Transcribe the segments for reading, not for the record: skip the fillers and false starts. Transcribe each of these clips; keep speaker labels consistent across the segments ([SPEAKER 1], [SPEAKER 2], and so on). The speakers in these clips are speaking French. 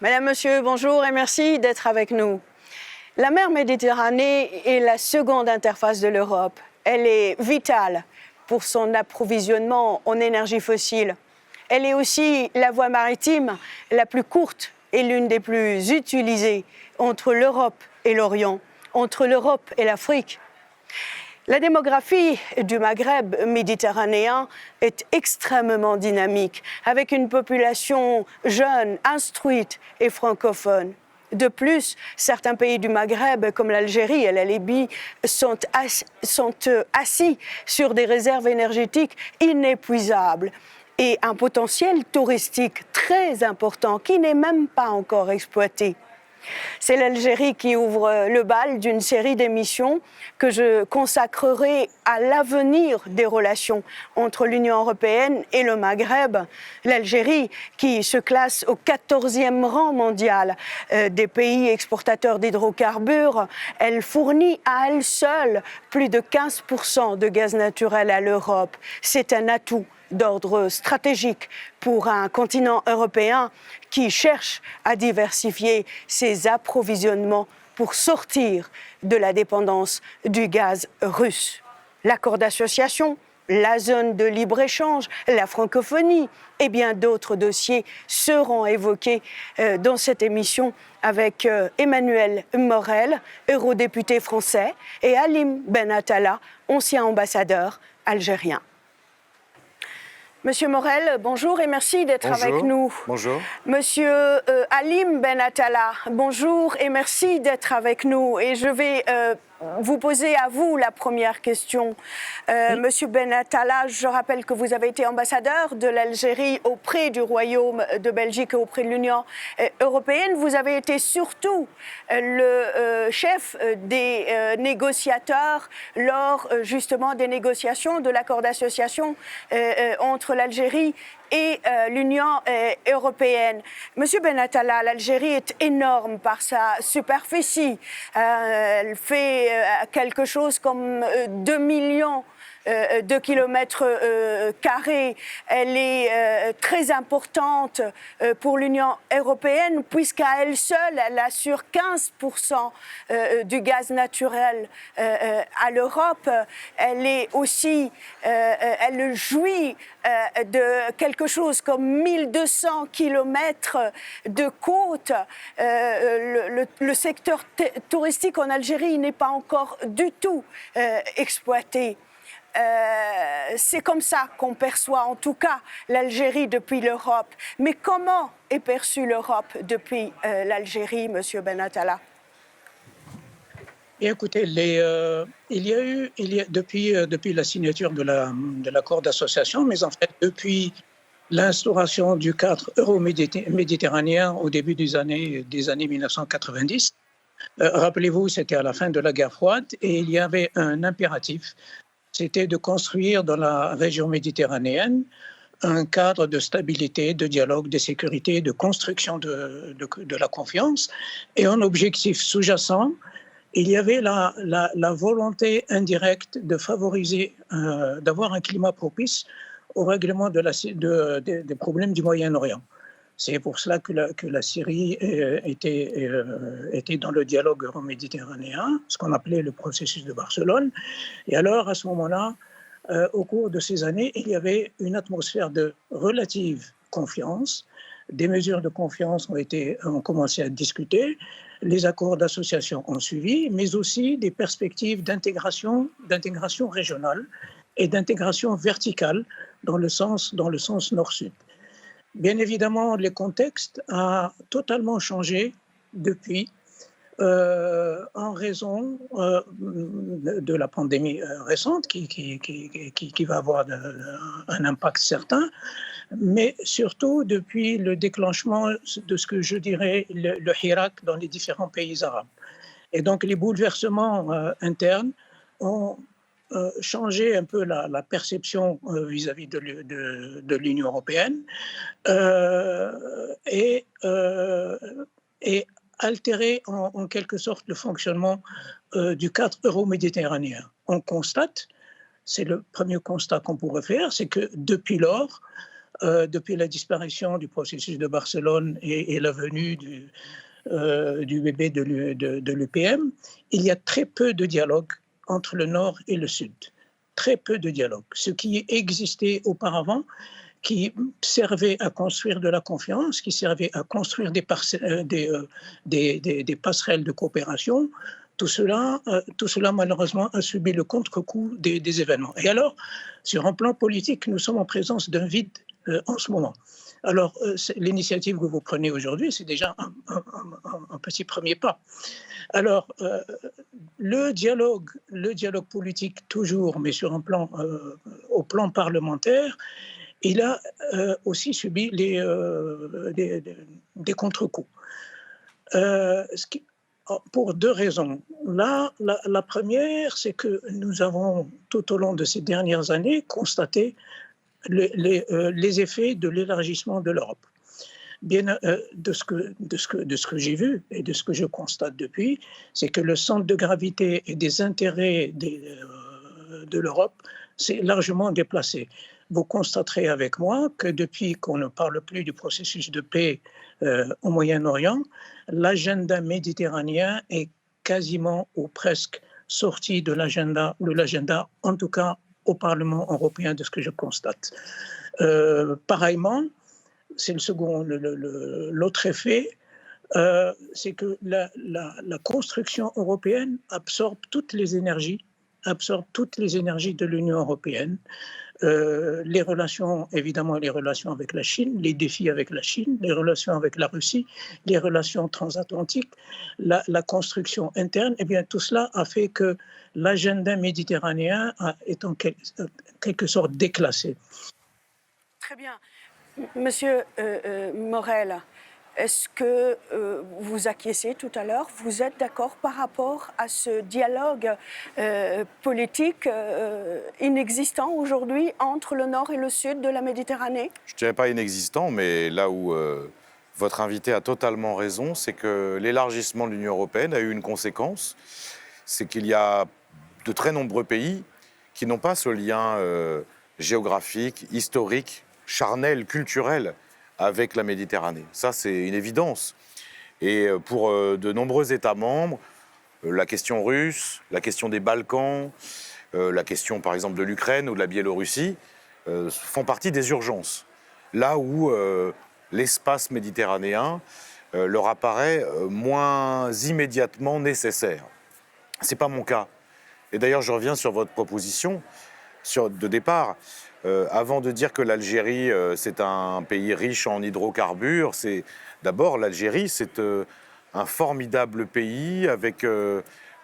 [SPEAKER 1] Madame, Monsieur, bonjour et merci d'être avec nous. La mer Méditerranée est la seconde interface de l'Europe. Elle est vitale pour son approvisionnement en énergie fossile. Elle est aussi la voie maritime la plus courte et l'une des plus utilisées entre l'Europe et l'Orient, entre l'Europe et l'Afrique. La démographie du Maghreb méditerranéen est extrêmement dynamique, avec une population jeune, instruite et francophone. De plus, certains pays du Maghreb, comme l'Algérie et la Libye, sont assis sur des réserves énergétiques inépuisables et un potentiel touristique très important qui n'est même pas encore exploité. C'est l'Algérie qui ouvre le bal d'une série d'émissions que je consacrerai à l'avenir des relations entre l'Union européenne et le Maghreb. L'Algérie qui se classe au 14e rang mondial des pays exportateurs d'hydrocarbures, elle fournit à elle seule plus de 15% de gaz naturel à l'Europe. C'est un atout d'ordre stratégique pour un continent européen qui cherche à diversifier ses approvisionnements pour sortir de la dépendance du gaz russe. L'accord d'association, la zone de libre-échange, la francophonie et bien d'autres dossiers seront évoqués dans cette émission avec Emmanuel Morel, eurodéputé français, et Halim Ben Attala, ancien ambassadeur algérien. Monsieur Morel, bonjour et merci d'être avec nous.
[SPEAKER 2] Bonjour.
[SPEAKER 1] Monsieur Halim Ben Attala, bonjour et merci d'être avec nous. Et je vais vous poser à vous la première question. Monsieur Ben Attala, je rappelle que vous avez été ambassadeur de l'Algérie auprès du Royaume de Belgique et auprès de l'Union européenne. Vous avez été surtout le chef des négociateurs lors justement des négociations de l'accord d'association entre l'Algérie et l'Union européenne. Monsieur Ben Attala, l'Algérie est énorme par sa superficie. Elle fait quelque chose comme 2 millions de kilomètres carrés. Elle est très importante pour l'Union européenne puisqu'à elle seule, elle assure 15% du gaz naturel à l'Europe. Elle est aussi, elle jouit de quelque chose comme 1200 kilomètres de côte. Le secteur touristique en Algérie n'est pas encore du tout exploité. C'est comme ça qu'on perçoit en tout cas l'Algérie depuis l'Europe. Mais comment est perçue l'Europe depuis l'Algérie, Monsieur Ben Attala?
[SPEAKER 3] Écoutez, depuis la signature de l'accord d'association, mais en fait depuis l'instauration du cadre euro-méditerranéen au début des années 1990, rappelez-vous, c'était à la fin de la guerre froide et il y avait un impératif. C'était de construire dans la région méditerranéenne un cadre de stabilité, de dialogue, de sécurité, de construction de la confiance. Et en objectif sous-jacent, il y avait la volonté indirecte de favoriser, d'avoir un climat propice au règlement des problèmes du Moyen-Orient. C'est pour cela que la Syrie était dans le dialogue euro-méditerranéen, ce qu'on appelait le processus de Barcelone. Et alors, à ce moment-là, au cours de ces années, il y avait une atmosphère de relative confiance. Des mesures de confiance ont commencé à être discutées. Les accords d'association ont suivi, mais aussi des perspectives d'intégration régionale et d'intégration verticale dans le sens nord-sud. Bien évidemment, le contexte a totalement changé depuis en raison de la pandémie récente qui va avoir un impact certain, mais surtout depuis le déclenchement de ce que je dirais le hirak dans les différents pays arabes. Et donc les bouleversements internes ont changer un peu la perception vis-à-vis de l'Union européenne et altérer en quelque sorte le fonctionnement du cadre euro-méditerranéen. On constate, c'est le premier constat qu'on pourrait faire, c'est que depuis lors, depuis la disparition du processus de Barcelone et la venue du bébé de l'UPM, il y a très peu de dialogue entre le Nord et le Sud. Très peu de dialogue. Ce qui existait auparavant, qui servait à construire de la confiance, qui servait à construire des passerelles de coopération, tout cela, malheureusement, a subi le contre-coup des événements. Et alors, sur un plan politique, nous sommes en présence d'un vide en ce moment. Alors, l'initiative que vous prenez aujourd'hui, c'est déjà un petit premier pas. Alors, le dialogue politique, toujours, mais sur un plan, au plan parlementaire, il a aussi subi des contre-coups. Pour deux raisons. Là, la première, c'est que nous avons, tout au long de ces dernières années, constaté les effets de l'élargissement de l'Europe. Bien, de ce que j'ai vu et de ce que je constate depuis, c'est que le centre de gravité et des intérêts de l'Europe s'est largement déplacé. Vous constaterez avec moi que depuis qu'on ne parle plus du processus de paix au Moyen-Orient, l'agenda méditerranéen est quasiment ou presque sorti de l'agenda, en tout cas au Parlement européen, de ce que je constate. Pareillement, c'est l'autre effet, c'est que la construction européenne absorbe toutes les énergies de l'Union européenne. Les relations, évidemment, les relations avec la Chine, les défis avec la Chine, les relations avec la Russie, les relations transatlantiques, la construction interne, eh bien, tout cela a fait que l'agenda méditerranéen est en quelque sorte déclassé.
[SPEAKER 1] Très bien. Monsieur Morel, est-ce que vous acquiescez tout à l'heure? Vous êtes d'accord par rapport à ce dialogue politique inexistant aujourd'hui entre le Nord et le Sud de la Méditerranée?
[SPEAKER 2] Je ne dirais pas inexistant, mais là où votre invité a totalement raison, c'est que l'élargissement de l'Union européenne a eu une conséquence, c'est qu'il y a de très nombreux pays qui n'ont pas ce lien géographique, historique, charnel, culturel avec la Méditerranée. Ça, c'est une évidence. Et pour de nombreux États membres, la question russe, la question des Balkans, la question, par exemple, de l'Ukraine ou de la Biélorussie, font partie des urgences. Là où l'espace méditerranéen leur apparaît moins immédiatement nécessaire. Ce n'est pas mon cas. Et d'ailleurs, je reviens sur votre proposition de départ. Avant de dire que l'Algérie, c'est un pays riche en hydrocarbures, d'abord, l'Algérie, c'est un formidable pays avec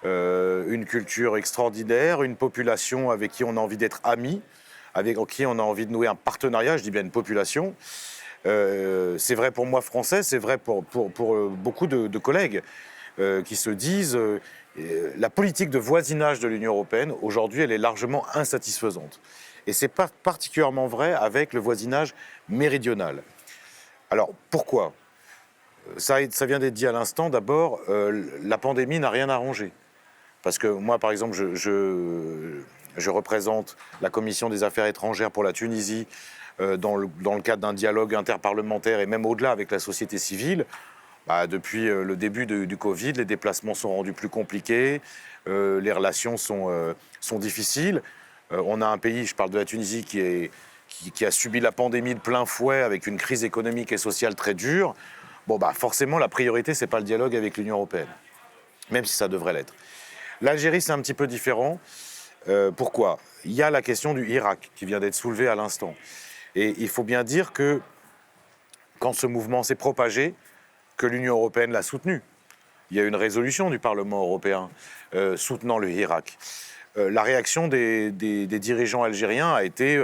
[SPEAKER 2] une culture extraordinaire, une population avec qui on a envie d'être amis, avec qui on a envie de nouer un partenariat, je dis bien une population. C'est vrai pour moi français, c'est vrai pour beaucoup de collègues qui se disent la politique de voisinage de l'Union européenne, aujourd'hui, elle est largement insatisfaisante. Et c'est particulièrement vrai avec le voisinage méridional. Alors, pourquoi ? Ça vient d'être dit à l'instant. D'abord, la pandémie n'a rien arrangé. Parce que moi, par exemple, je représente la Commission des Affaires étrangères pour la Tunisie dans le cadre d'un dialogue interparlementaire et même au-delà avec la société civile. Depuis le début du Covid, les déplacements sont rendus plus compliqués, les relations sont difficiles. On a un pays, je parle de la Tunisie, qui a subi la pandémie de plein fouet avec une crise économique et sociale très dure. Forcément, la priorité, ce n'est pas le dialogue avec l'Union européenne, même si ça devrait l'être. L'Algérie, c'est un petit peu différent. Pourquoi ? Il y a la question du Irak qui vient d'être soulevée à l'instant. Et il faut bien dire que quand ce mouvement s'est propagé, que l'Union européenne l'a soutenu. Il y a une résolution du Parlement européen soutenant le Irak. La réaction des dirigeants algériens a été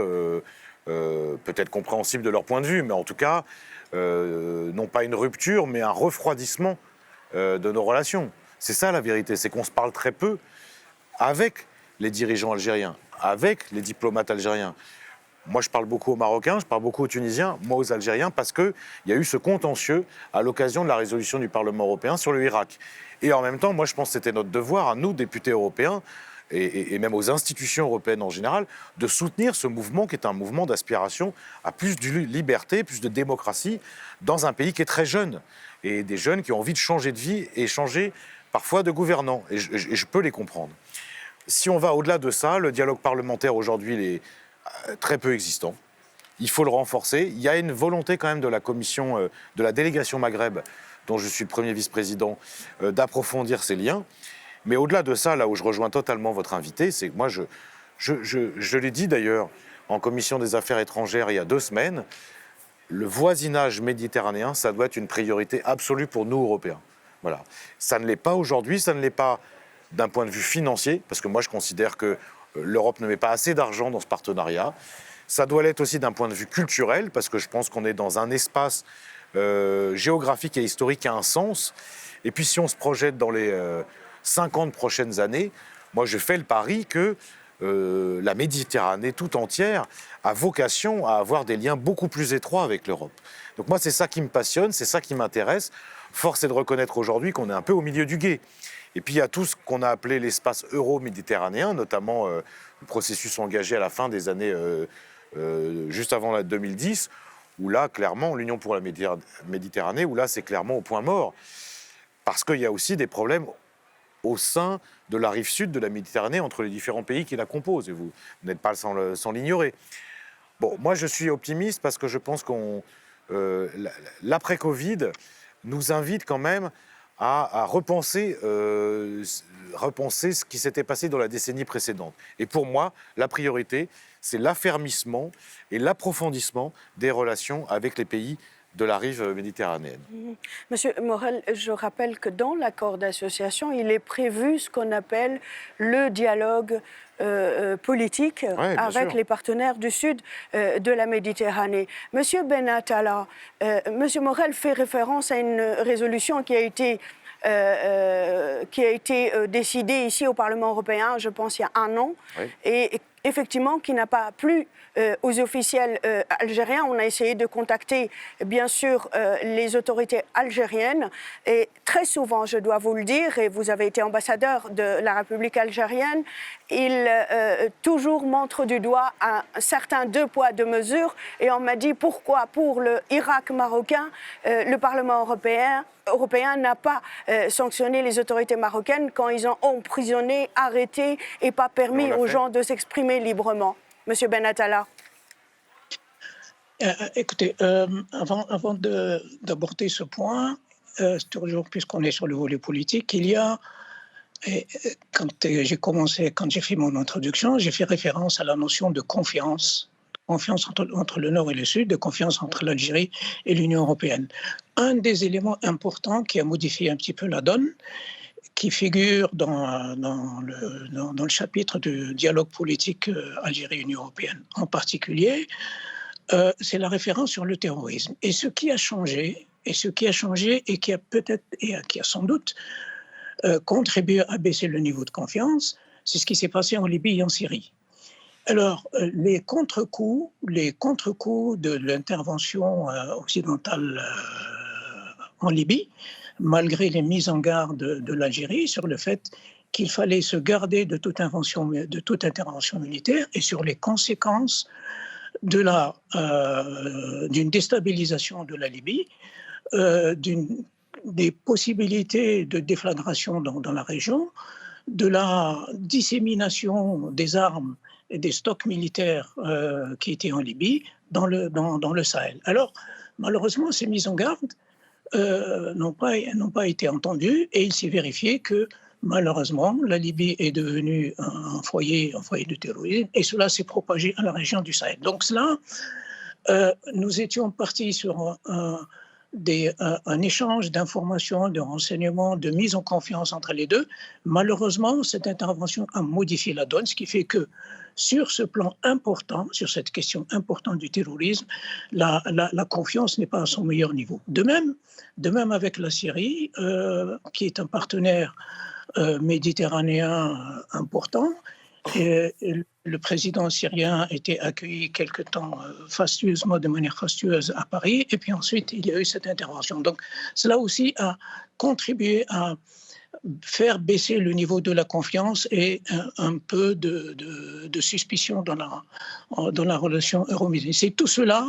[SPEAKER 2] peut-être compréhensible de leur point de vue, mais en tout cas, non pas une rupture, mais un refroidissement de nos relations. C'est ça la vérité, c'est qu'on se parle très peu avec les dirigeants algériens, avec les diplomates algériens. Moi, je parle beaucoup aux Marocains, je parle beaucoup aux Tunisiens, moi aux Algériens, parce qu'il y a eu ce contentieux à l'occasion de la résolution du Parlement européen sur le Irak. Et en même temps, moi, je pense que c'était notre devoir, à nous, députés européens, et même aux institutions européennes en général, de soutenir ce mouvement qui est un mouvement d'aspiration à plus de liberté, plus de démocratie, dans un pays qui est très jeune, et des jeunes qui ont envie de changer de vie et changer parfois de gouvernants, et je peux les comprendre. Si on va au-delà de ça, le dialogue parlementaire aujourd'hui il est très peu existant. Il faut le renforcer. Il y a une volonté quand même de la commission, de la délégation Maghreb, dont je suis le premier vice-président, d'approfondir ces liens. Mais au-delà de ça, là où je rejoins totalement votre invité, c'est que moi, je l'ai dit d'ailleurs en commission des affaires étrangères il y a 2 semaines, le voisinage méditerranéen, ça doit être une priorité absolue pour nous, Européens. Voilà. Ça ne l'est pas aujourd'hui, ça ne l'est pas d'un point de vue financier, parce que moi, je considère que l'Europe ne met pas assez d'argent dans ce partenariat. Ça doit l'être aussi d'un point de vue culturel, parce que je pense qu'on est dans un espace géographique et historique qui a un sens. Et puis, si on se projette dans les 50 prochaines années, moi je fais le pari que la Méditerranée tout entière a vocation à avoir des liens beaucoup plus étroits avec l'Europe. Donc moi c'est ça qui me passionne, c'est ça qui m'intéresse. Force est de reconnaître aujourd'hui qu'on est un peu au milieu du gué. Et puis il y a tout ce qu'on a appelé l'espace euro-méditerranéen, notamment le processus engagé à la fin des années, juste avant la 2010, où là clairement l'Union pour la Méditerranée, où là c'est clairement au point mort. Parce qu'il y a aussi des problèmes au sein de la rive sud de la Méditerranée, entre les différents pays qui la composent, et vous n'êtes pas sans l'ignorer. Bon, moi je suis optimiste parce que je pense l'après-Covid nous invite quand même à repenser ce qui s'était passé dans la décennie précédente. Et pour moi, la priorité, c'est l'affermissement et l'approfondissement des relations avec les pays de la rive méditerranéenne.
[SPEAKER 1] Monsieur Morel, je rappelle que dans l'accord d'association, il est prévu ce qu'on appelle le dialogue politique avec les partenaires du sud de la Méditerranée. Monsieur Benatala, Monsieur Morel fait référence à une résolution qui a été décidée ici au Parlement européen, je pense, il y a 1 an, et effectivement qui n'a pas plu aux officiels algériens. On a essayé de contacter, bien sûr, les autorités algériennes. Et très souvent, je dois vous le dire, et vous avez été ambassadeur de la République algérienne, ils toujours montrent du doigt un certain 2 poids 2 mesures. Et on m'a dit pourquoi, pour le Irak marocain, le Parlement européen n'a pas sanctionné les autorités marocaines quand ils ont emprisonné, arrêté et pas permis aux gens de s'exprimer librement. Monsieur Benatala.
[SPEAKER 3] Écoutez, avant d'aborder ce point, toujours puisqu'on est sur le volet politique, il y a, quand j'ai fait mon introduction, j'ai fait référence à la notion de confiance entre le Nord et le Sud, de confiance entre l'Algérie et l'Union européenne. Un des éléments importants qui a modifié un petit peu la donne, qui figure dans le chapitre du dialogue politique Algérie-Union européenne en particulier, c'est la référence sur le terrorisme. Et ce qui a changé, et qui a peut-être, et qui a sans doute contribué à baisser le niveau de confiance, c'est ce qui s'est passé en Libye et en Syrie. Alors, les contre-coups de l'intervention occidentale en Libye, malgré les mises en garde de l'Algérie sur le fait qu'il fallait se garder de toute intervention militaire et sur les conséquences d'une déstabilisation de la Libye, des possibilités de déflagration dans la région, de la dissémination des armes et des stocks militaires qui étaient en Libye dans le Sahel. Alors, malheureusement, ces mises en garde n'ont pas été entendues et il s'est vérifié que, malheureusement, la Libye est devenue un foyer de terrorisme et cela s'est propagé à la région du Sahel. Donc cela, nous étions partis sur un échange d'informations, de renseignements, de mise en confiance entre les deux. Malheureusement, cette intervention a modifié la donne, ce qui fait que sur ce plan important, sur cette question importante du terrorisme, la confiance n'est pas à son meilleur niveau. De même avec la Syrie, qui est un partenaire méditerranéen important. Et le président syrien était accueilli quelque temps de manière fastueuse à Paris, et puis ensuite il y a eu cette intervention. Donc cela aussi a contribué faire baisser le niveau de la confiance et un peu de suspicion dans la relation euro-musée. C'est tout cela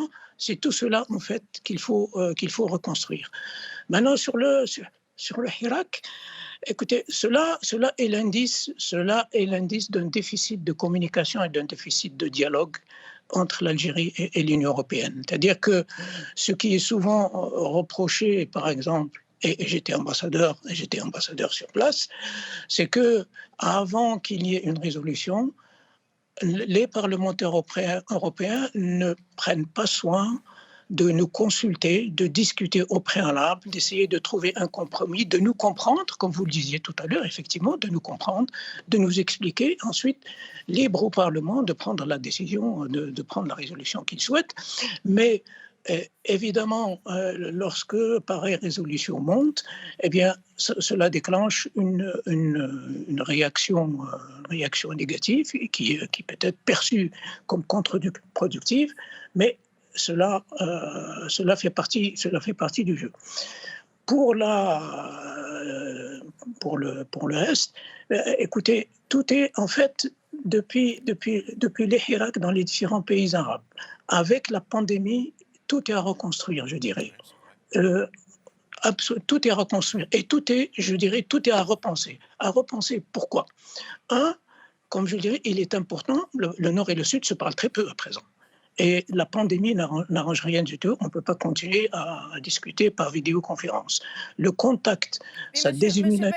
[SPEAKER 3] en fait qu'il faut reconstruire. Maintenant sur le Hirak, écoutez, cela est l'indice d'un déficit de communication et d'un déficit de dialogue entre l'Algérie et l'Union européenne. C'est-à-dire que ce qui est souvent reproché, par exemple, et j'étais ambassadeur sur place, c'est que avant qu'il y ait une résolution, les parlementaires européens ne prennent pas soin de nous consulter, de discuter au préalable, d'essayer de trouver un compromis, de nous comprendre, comme vous le disiez tout à l'heure, effectivement, de nous comprendre, de nous expliquer, ensuite, libre au Parlement de prendre la décision, de prendre la résolution qu'il souhaite. Mais évidemment, lorsque pareille résolution monte, eh bien, cela déclenche une réaction négative qui peut être perçue comme contre-productive, mais cela fait partie du jeu. Pour le reste, écoutez, tout est en fait depuis les Hirak dans les différents pays arabes. Avec la pandémie, tout est à reconstruire, je dirais. Tout est à reconstruire et tout est à repenser. À repenser pourquoi ? Comme je dirais, il est important, le Nord et le Sud se parlent très peu à présent. Et la pandémie n'arrange rien du tout. On ne peut pas continuer à discuter par vidéoconférence. Le contact, ça déshumanise.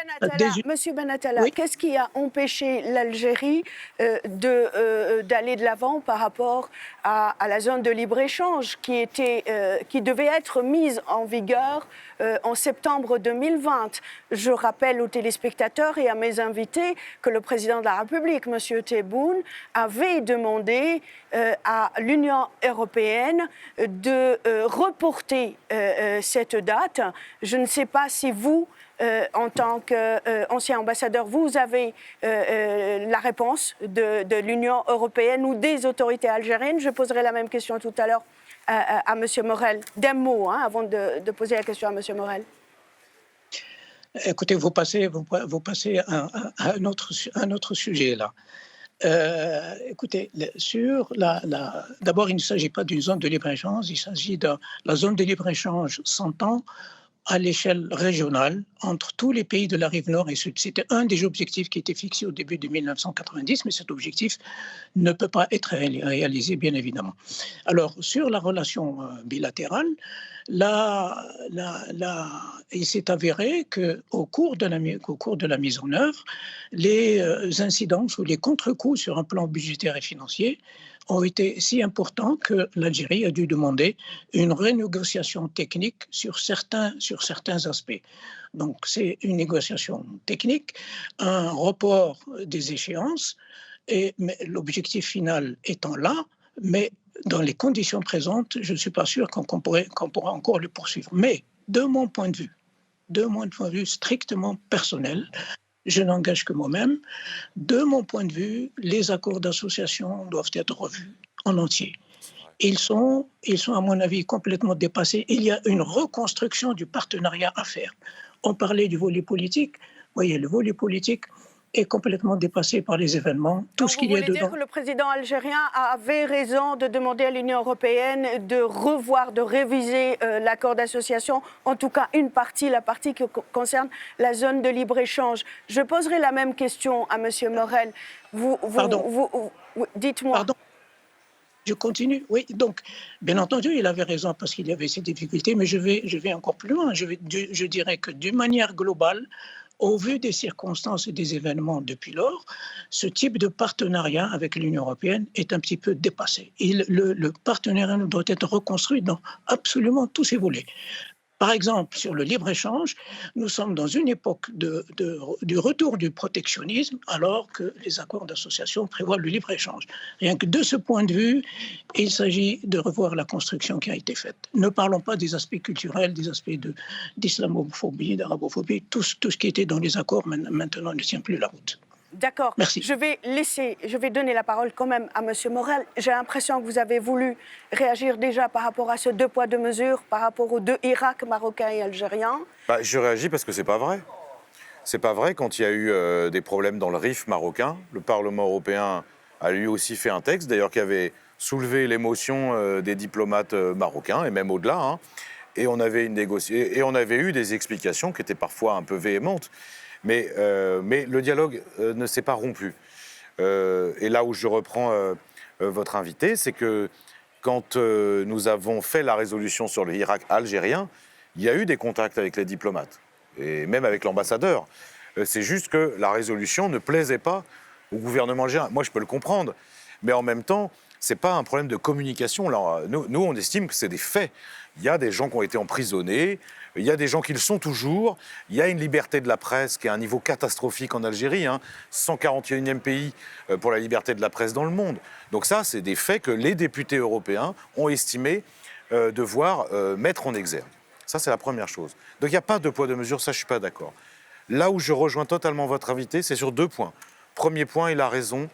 [SPEAKER 1] Monsieur Benatala,
[SPEAKER 3] oui.
[SPEAKER 1] Qu'est-ce qui a empêché l'Algérie d'aller de l'avant par rapport à la zone de libre-échange qui devait être mise en vigueur en septembre 2020 ? Je rappelle aux téléspectateurs et à mes invités que le président de la République, M. Tebboune, avait demandé à l'Union européenne de reporter cette date. Je ne sais pas si vous, en tant qu'ancien ambassadeur, vous avez la réponse de l'Union européenne ou des autorités algériennes. Je poserai la même question tout à l'heure à M. Morel. D'un mot, avant de poser la question à M. Morel.
[SPEAKER 3] Écoutez, vous passez à un autre sujet là. Écoutez, d'abord, il ne s'agit pas d'une zone de libre-échange, il s'agit de la zone de libre-échange s'entend à l'échelle régionale entre tous les pays de la rive nord et sud. C'était un des objectifs qui était fixé au début de 1990, mais cet objectif ne peut pas être réalisé, bien évidemment. Alors, sur la relation bilatérale, il s'est avéré qu'au cours de la mise en œuvre, les incidences ou les contre-coups sur un plan budgétaire et financier ont été si importants que l'Algérie a dû demander une renégociation technique sur certains aspects. Donc c'est une négociation technique, un report des échéances, mais l'objectif final étant là, mais dans les conditions présentes, je ne suis pas sûr qu'on pourra encore le poursuivre. Mais de mon point de vue strictement personnel, je n'engage que moi-même. De mon point de vue, les accords d'association doivent être revus en entier. Ils sont, à mon avis, complètement dépassés. Il y a une reconstruction du partenariat à faire. On parlait du volet politique. Vous voyez, le volet politique est complètement dépassé par les événements. Tout ce qu'il y a dedans.
[SPEAKER 1] Vous voulez dire que le président algérien avait raison de demander à l'Union européenne de revoir, de réviser l'accord d'association, en tout cas la partie qui concerne la zone de libre-échange. Je poserai la même question à M. Morel. Dites-moi.
[SPEAKER 3] Pardon. Je continue. Oui, donc, bien entendu, il avait raison parce qu'il y avait ces difficultés, mais je vais encore plus loin. Je dirais que d'une manière globale, au vu des circonstances et des événements depuis lors, ce type de partenariat avec l'Union européenne est un petit peu dépassé. Le partenariat doit être reconstruit dans absolument tous ses volets. Par exemple, sur le libre-échange, nous sommes dans une époque du retour du protectionnisme, alors que les accords d'association prévoient le libre-échange. Rien que de ce point de vue, il s'agit de revoir la construction qui a été faite. Ne parlons pas des aspects culturels, des aspects d'islamophobie, d'arabophobie. Tout ce qui était dans les accords maintenant ne tient plus la route.
[SPEAKER 1] D'accord.
[SPEAKER 3] Merci.
[SPEAKER 1] Je vais donner la parole quand même à M. Morel. J'ai l'impression que vous avez voulu réagir déjà par rapport à ce 2 poids 2 mesures, par rapport aux 2 Irak, marocains et algériens.
[SPEAKER 2] Je réagis parce que c'est pas vrai. C'est pas vrai, quand il y a eu des problèmes dans le Rif marocain, le Parlement européen a lui aussi fait un texte, d'ailleurs qui avait soulevé l'émotion des diplomates marocains, et même au-delà, hein. Et on avait et on avait eu des explications qui étaient parfois un peu véhémentes, mais le dialogue ne s'est pas rompu. Et là où je reprends votre invité, c'est que quand nous avons fait la résolution sur le Irak algérien, il y a eu des contacts avec les diplomates, et même avec l'ambassadeur. C'est juste que la résolution ne plaisait pas au gouvernement algérien. Moi, je peux le comprendre, mais en même temps, ce n'est pas un problème de communication. Là, nous, on estime que c'est des faits. Il y a des gens qui ont été emprisonnés, il y a des gens qui le sont toujours, il y a une liberté de la presse qui est à un niveau catastrophique en Algérie, hein, 141e pays pour la liberté de la presse dans le monde. Donc ça, c'est des faits que les députés européens ont estimé devoir mettre en exergue. Ça, c'est la première chose. Donc il n'y a pas de poids, de mesure, ça, je ne suis pas d'accord. Là où je rejoins totalement votre invité, c'est sur 2 points. Premier point, il a raison,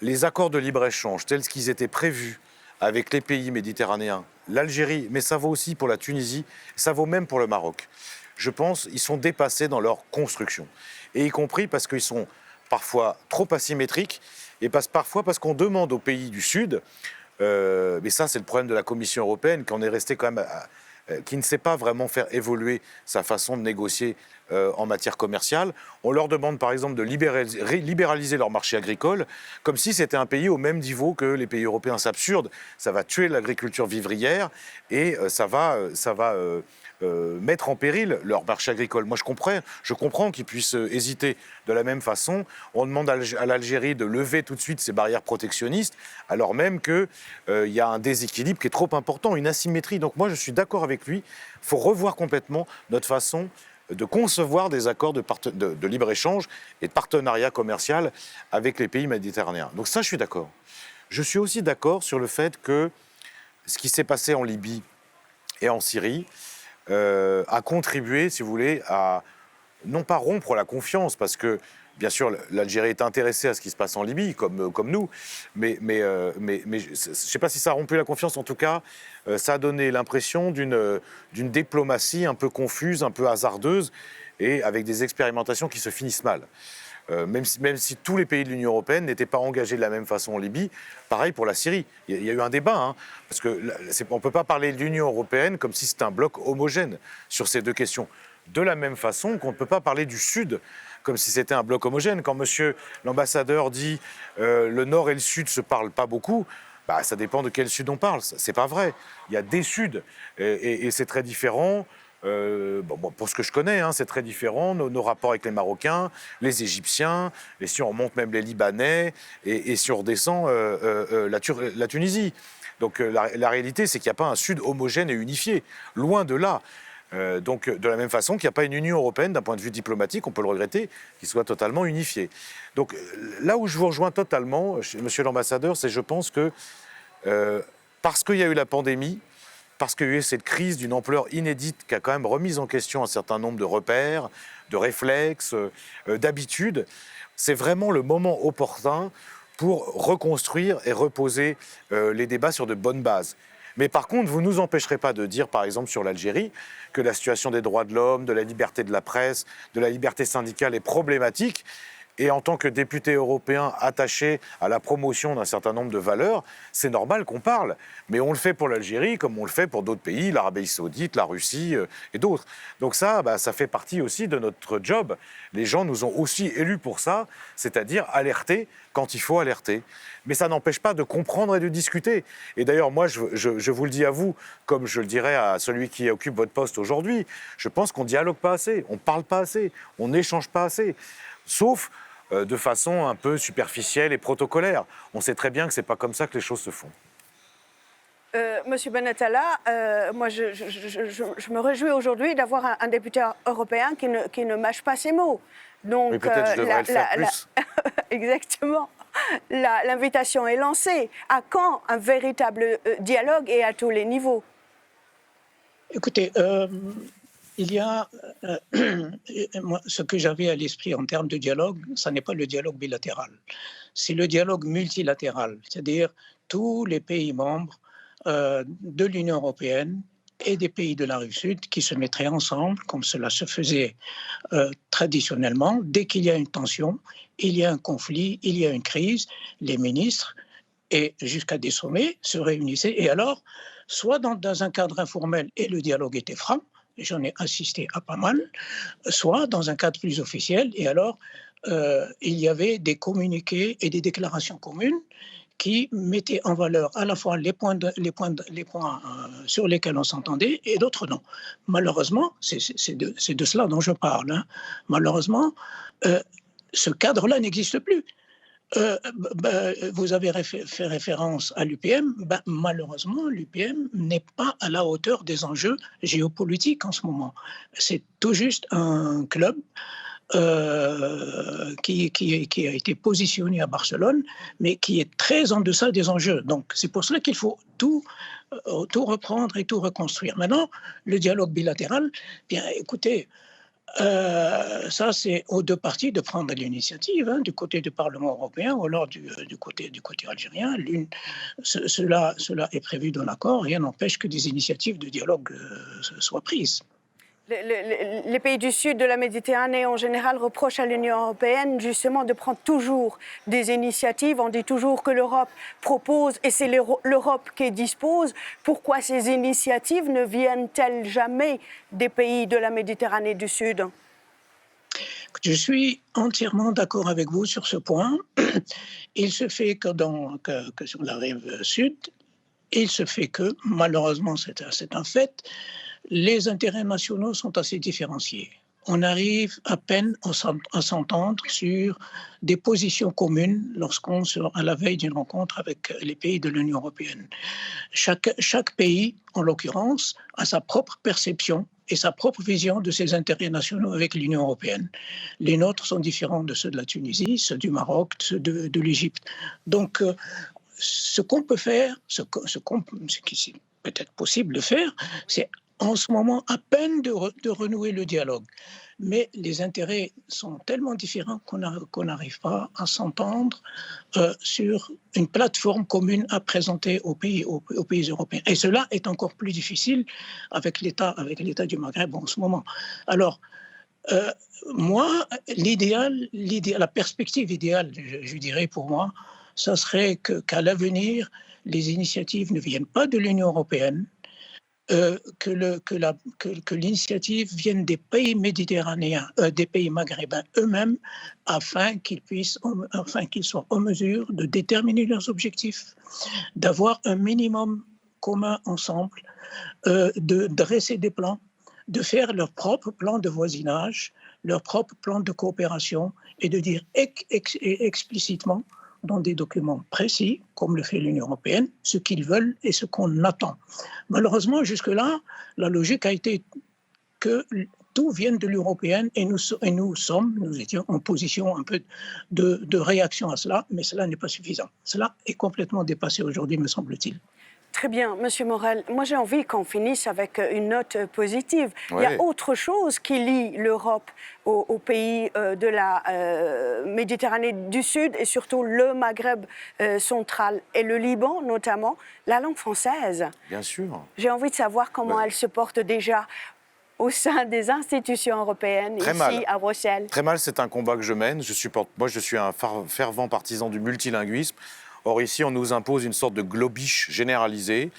[SPEAKER 2] les accords de libre-échange tels qu'ils étaient prévus avec les pays méditerranéens, l'Algérie, mais ça vaut aussi pour la Tunisie, ça vaut même pour le Maroc. Je pense qu'ils sont dépassés dans leur construction, et y compris parce qu'ils sont parfois trop asymétriques, et parfois parce qu'on demande aux pays du Sud, mais ça c'est le problème de la Commission européenne, qu'on est resté quand même qui ne sait pas vraiment faire évoluer sa façon de négocier en matière commerciale. On leur demande par exemple de libéraliser leur marché agricole, comme si c'était un pays au même niveau que les pays européens. C'est absurde, ça va tuer l'agriculture vivrière et ça va mettre en péril leur marché agricole. Moi, je comprends qu'ils puissent hésiter. De la même façon, on demande à l'Algérie de lever tout de suite ses barrières protectionnistes, alors même qu'il y a un déséquilibre qui est trop important, une asymétrie. Donc moi, je suis d'accord avec lui. Il faut revoir complètement notre façon de concevoir des accords de libre-échange et de partenariat commercial avec les pays méditerranéens. Donc ça, je suis d'accord. Je suis aussi d'accord sur le fait que ce qui s'est passé en Libye et en Syrie a contribué, si vous voulez, à non pas rompre la confiance, parce que, bien sûr, l'Algérie est intéressée à ce qui se passe en Libye, comme nous, mais je ne sais pas si ça a rompu la confiance. En tout cas, ça a donné l'impression d'une diplomatie un peu confuse, un peu hasardeuse, et avec des expérimentations qui se finissent mal. Même si tous les pays de l'Union européenne n'étaient pas engagés de la même façon en Libye, pareil pour la Syrie. Il y a eu un débat, hein, parce qu'on ne peut pas parler de l'Union européenne comme si c'était un bloc homogène sur ces 2 questions. De la même façon qu'on ne peut pas parler du Sud comme si c'était un bloc homogène. Quand monsieur l'ambassadeur dit le Nord et le Sud ne se parlent pas beaucoup, bah, ça dépend de quel Sud on parle. C'est pas vrai. Il y a des Suds et c'est très différent. Pour ce que je connais, hein, c'est très différent, nos rapports avec les Marocains, les Égyptiens, et si on remonte même les Libanais, et si on redescend la Tunisie. Donc la réalité, c'est qu'il n'y a pas un Sud homogène et unifié, loin de là. Donc de la même façon qu'il n'y a pas une Union européenne, d'un point de vue diplomatique, on peut le regretter, qui soit totalement unifiée. Donc là où je vous rejoins totalement, monsieur l'ambassadeur, c'est je pense que parce qu'il y a eu la pandémie, parce qu'il y a eu cette crise d'une ampleur inédite qui a quand même remis en question un certain nombre de repères, de réflexes, d'habitudes, c'est vraiment le moment opportun pour reconstruire et reposer les débats sur de bonnes bases. Mais par contre, vous ne nous empêcherez pas de dire, par exemple sur l'Algérie, que la situation des droits de l'homme, de la liberté de la presse, de la liberté syndicale est problématique. Et en tant que député européen attaché à la promotion d'un certain nombre de valeurs, c'est normal qu'on parle. Mais on le fait pour l'Algérie comme on le fait pour d'autres pays, l'Arabie saoudite, la Russie et d'autres. Donc ça, ça fait partie aussi de notre job. Les gens nous ont aussi élus pour ça, c'est-à-dire alerter quand il faut alerter. Mais ça n'empêche pas de comprendre et de discuter. Et d'ailleurs, moi, je vous le dis à vous, comme je le dirais à celui qui occupe votre poste aujourd'hui, je pense qu'on ne dialogue pas assez, on ne parle pas assez, on n'échange pas assez. Sauf de façon un peu superficielle et protocolaire. On sait très bien que ce n'est pas comme ça que les choses se font.
[SPEAKER 1] Monsieur Benatalla, moi je me réjouis aujourd'hui d'avoir un député européen qui ne mâche pas ses mots. Donc,
[SPEAKER 2] mais peut-être je devrais le faire plus.
[SPEAKER 1] Exactement. L'invitation est lancée. À quand un véritable dialogue et à tous les niveaux?
[SPEAKER 3] Écoutez, il y a moi, ce que j'avais à l'esprit en termes de dialogue, ce n'est pas le dialogue bilatéral, c'est le dialogue multilatéral, c'est-à-dire tous les pays membres de l'Union européenne et des pays de la rive sud qui se mettraient ensemble, comme cela se faisait traditionnellement. Dès qu'il y a une tension, il y a un conflit, il y a une crise, les ministres, et jusqu'à des sommets, se réunissaient. Et alors, soit dans un cadre informel, et le dialogue était franc, et j'en ai assisté à pas mal, soit dans un cadre plus officiel, et alors il y avait des communiqués et des déclarations communes qui mettaient en valeur à la fois les points sur lesquels on s'entendait et d'autres non. Malheureusement, c'est de cela dont je parle. Hein. Malheureusement, ce cadre-là n'existe plus. Vous avez fait référence à l'UPM. Malheureusement, l'UPM n'est pas à la hauteur des enjeux géopolitiques en ce moment. C'est tout juste un club qui a été positionné à Barcelone, mais qui est très en deçà des enjeux. Donc, c'est pour cela qu'il faut tout reprendre et tout reconstruire. Maintenant, le dialogue bilatéral, bien, écoutez, ça, c'est aux deux parties de prendre l'initiative, hein, du côté du Parlement européen ou alors du côté algérien. Cela est prévu dans l'accord. Rien n'empêche que des initiatives de dialogue soient prises.
[SPEAKER 1] Les pays du sud de la Méditerranée, en général, reprochent à l'Union européenne justement de prendre toujours des initiatives. On dit toujours que l'Europe propose et c'est l'Europe qui dispose. Pourquoi ces initiatives ne viennent-elles jamais des pays de la Méditerranée du Sud ?
[SPEAKER 3] Je suis entièrement d'accord avec vous sur ce point. Il se fait que sur la rive sud, il se fait que, malheureusement, c'est un fait, les intérêts nationaux sont assez différenciés. On arrive à peine à s'entendre sur des positions communes lorsqu'on sera à la veille d'une rencontre avec les pays de l'Union européenne. Chaque pays, en l'occurrence, a sa propre perception et sa propre vision de ses intérêts nationaux avec l'Union européenne. Les nôtres sont différents de ceux de la Tunisie, ceux du Maroc, ceux de l'Égypte. Donc, ce qu'on peut faire, ce qui est peut-être possible de faire, c'est en ce moment à peine de renouer le dialogue. Mais les intérêts sont tellement différents qu'on n'arrive pas à s'entendre sur une plateforme commune à présenter aux pays européens. Et cela est encore plus difficile avec l'État du Maghreb en ce moment. Alors, moi, la perspective idéale, je dirais pour moi, ça serait qu'à l'avenir, les initiatives ne viennent pas de l'Union européenne, que l'initiative vienne des pays méditerranéens, des pays maghrébins eux-mêmes, afin qu'ils soient en mesure de déterminer leurs objectifs, d'avoir un minimum commun ensemble, de dresser des plans, de faire leur propre plan de voisinage, leur propre plan de coopération et de dire explicitement dans des documents précis, comme le fait l'Union européenne, ce qu'ils veulent et ce qu'on attend. Malheureusement, jusque-là, la logique a été que tout vienne de l'Union européenne et nous étions en position un peu de réaction à cela, mais cela n'est pas suffisant. Cela est complètement dépassé aujourd'hui, me semble-t-il.
[SPEAKER 1] Très bien, Monsieur Morel. Moi, j'ai envie qu'on finisse avec une note positive.
[SPEAKER 2] Ouais.
[SPEAKER 1] Il y a autre chose qui lie l'Europe aux pays de la Méditerranée du Sud et surtout le Maghreb central et le Liban notamment, la langue française.
[SPEAKER 2] Bien sûr.
[SPEAKER 1] J'ai envie de savoir comment elle se porte déjà au sein des institutions européennes,
[SPEAKER 2] Très
[SPEAKER 1] ici
[SPEAKER 2] mal.
[SPEAKER 1] à Bruxelles.
[SPEAKER 2] Très mal, c'est un combat que je mène. Moi, je suis un fervent partisan du multilinguisme. Or, ici, on nous impose une sorte de globish généralisé.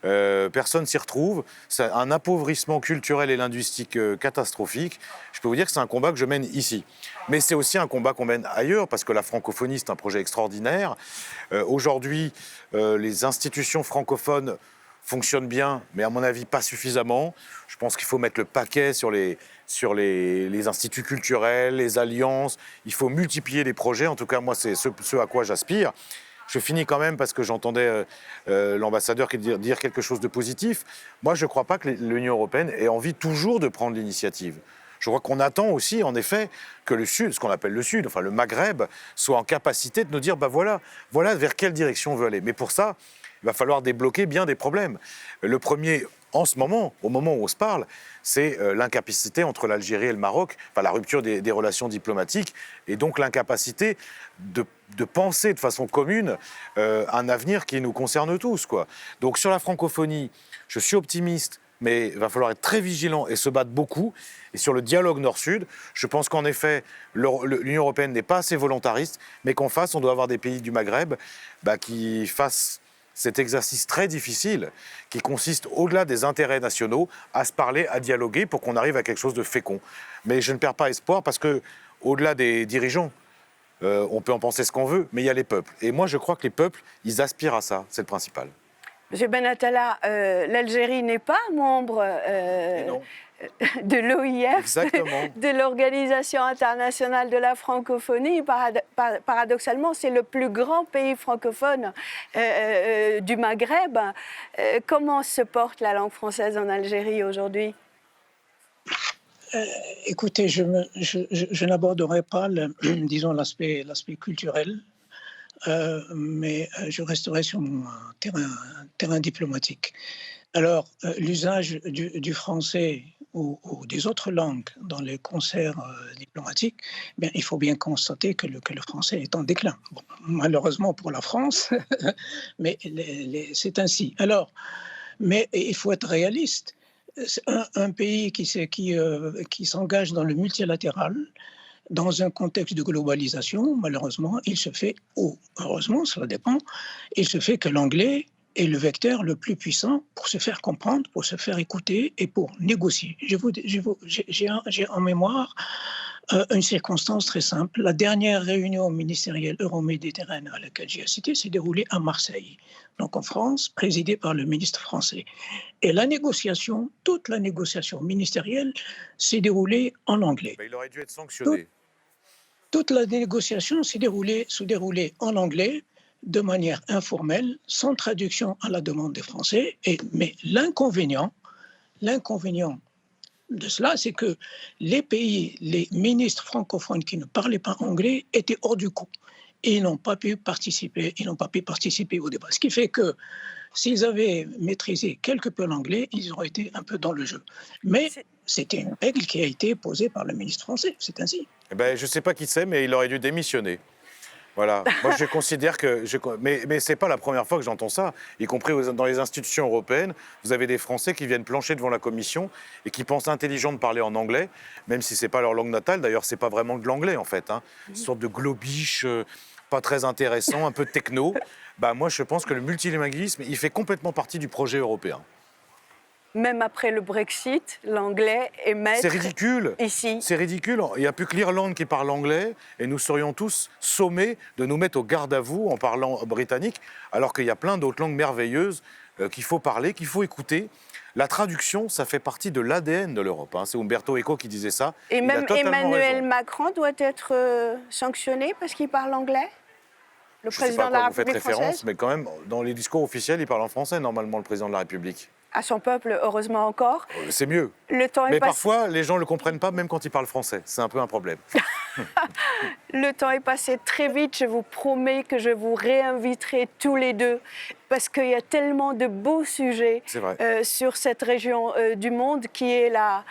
[SPEAKER 2] Personne s'y retrouve. C'est un appauvrissement culturel et linguistique catastrophique. Je peux vous dire que c'est un combat que je mène ici. Mais c'est aussi un combat qu'on mène ailleurs, parce que la francophonie, c'est un projet extraordinaire. Aujourd'hui, les institutions francophones fonctionnent bien, mais à mon avis, pas suffisamment. Je pense qu'il faut mettre le paquet sur les instituts culturels, les alliances. Il faut multiplier les projets. En tout cas, moi, c'est ce à quoi j'aspire. Je finis quand même parce que j'entendais l'ambassadeur dire quelque chose de positif. Moi, je ne crois pas que l'Union européenne ait envie toujours de prendre l'initiative. Je crois qu'on attend aussi, en effet, que le Sud, ce qu'on appelle le Sud, enfin le Maghreb, soit en capacité de nous dire, voilà vers quelle direction on veut aller. Mais pour ça, il va falloir débloquer bien des problèmes. Le premier, en ce moment, au moment où on se parle, c'est l'incapacité entre l'Algérie et le Maroc, enfin la rupture des relations diplomatiques, et donc l'incapacité de penser de façon commune un avenir qui nous concerne tous, quoi. Donc sur la francophonie, je suis optimiste mais il va falloir être très vigilant et se battre beaucoup. Et sur le dialogue Nord-Sud, je pense qu'en effet, l'Union européenne n'est pas assez volontariste, mais qu'en face, on doit avoir des pays du Maghreb qui fassent cet exercice très difficile qui consiste, au-delà des intérêts nationaux, à se parler, à dialoguer pour qu'on arrive à quelque chose de fécond. Mais je ne perds pas espoir parce que, au-delà des dirigeants, on peut en penser ce qu'on veut, mais il y a les peuples. Et moi, je crois que les peuples, ils aspirent à ça, c'est le principal.
[SPEAKER 1] Monsieur Benatala, l'Algérie n'est pas membre de l'OIF, de l'Organisation internationale de la francophonie. Paradoxalement, c'est le plus grand pays francophone du Maghreb. Comment se porte la langue française en Algérie aujourd'hui ?
[SPEAKER 3] Écoutez, je n'aborderai pas, disons, l'aspect culturel, mais je resterai sur mon terrain diplomatique. Alors, l'usage du français ou des autres langues dans les concerts diplomatiques, bien, il faut bien constater que le français est en déclin. Bon, malheureusement pour la France, mais c'est ainsi. Alors, mais il faut être réaliste. Un pays qui s'engage dans le multilatéral, dans un contexte de globalisation, malheureusement, il se fait, ou heureusement, cela dépend, il se fait que l'anglais est le vecteur le plus puissant pour se faire comprendre, pour se faire écouter et pour négocier. J'ai en mémoire une circonstance très simple. La dernière réunion ministérielle euro-méditerranéenne à laquelle j'ai assisté s'est déroulée à Marseille, donc en France, présidée par le ministre français. Et la négociation, toute la négociation ministérielle s'est déroulée en anglais.
[SPEAKER 2] Il aurait dû être sanctionné.
[SPEAKER 3] Toute la négociation s'est déroulée en anglais, de manière informelle, sans traduction à la demande des Français. Mais l'inconvénient de cela, c'est que les ministres francophones qui ne parlaient pas anglais étaient hors du coup. Et ils n'ont pas pu participer au débat. Ce qui fait que s'ils avaient maîtrisé quelque peu l'anglais, ils auraient été un peu dans le jeu. Mais c'était une règle qui a été posée par le ministre français, c'est ainsi.
[SPEAKER 2] Je ne sais pas qui c'est, mais il aurait dû démissionner. Voilà. Moi, je considère que... Mais ce n'est pas la première fois que j'entends ça, y compris dans les institutions européennes. Vous avez des Français qui viennent plancher devant la Commission et qui pensent intelligent de parler en anglais, même si ce n'est pas leur langue natale. D'ailleurs, ce n'est pas vraiment de l'anglais, en fait. Une sorte de globish, pas très intéressant, un peu techno. Moi, je pense que le multilinguisme, il fait complètement partie du projet européen.
[SPEAKER 1] Même après le Brexit, l'anglais est maître.
[SPEAKER 2] C'est ridicule.
[SPEAKER 1] Ici.
[SPEAKER 2] C'est ridicule. Il n'y a plus que l'Irlande qui parle anglais et nous serions tous sommés de nous mettre au garde à vous en parlant britannique, alors qu'il y a plein d'autres langues merveilleuses qu'il faut parler, qu'il faut écouter. La traduction, ça fait partie de l'ADN de l'Europe. C'est Umberto Eco qui disait ça.
[SPEAKER 1] Et même Emmanuel Macron doit être sanctionné parce qu'il parle anglais ? Le président de la République française ?
[SPEAKER 2] Mais quand même, dans les discours officiels, il parle en français, normalement, le président de la République.
[SPEAKER 1] À son peuple, heureusement encore.
[SPEAKER 2] C'est mieux. Mais parfois, les gens ne le comprennent pas, même quand ils parlent français. C'est un peu un problème.
[SPEAKER 1] Le temps est passé très vite. Je vous promets que je vous réinviterai tous les deux parce qu'il y a tellement de beaux sujets sur cette région du monde qui est la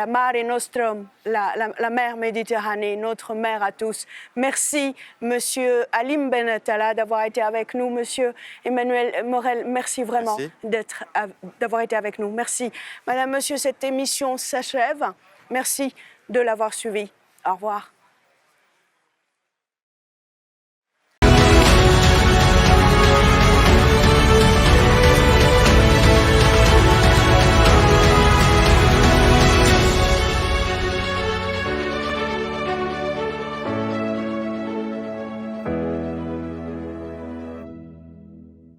[SPEAKER 1] Mare Nostrum, la mer Méditerranée, notre mer à tous. Merci, Monsieur Halim Benatala, d'avoir été avec nous. Monsieur Emmanuel Morel, merci vraiment d'avoir été avec nous. Merci. Madame, Monsieur, cette émission s'achève. Merci de l'avoir suivi. Au revoir.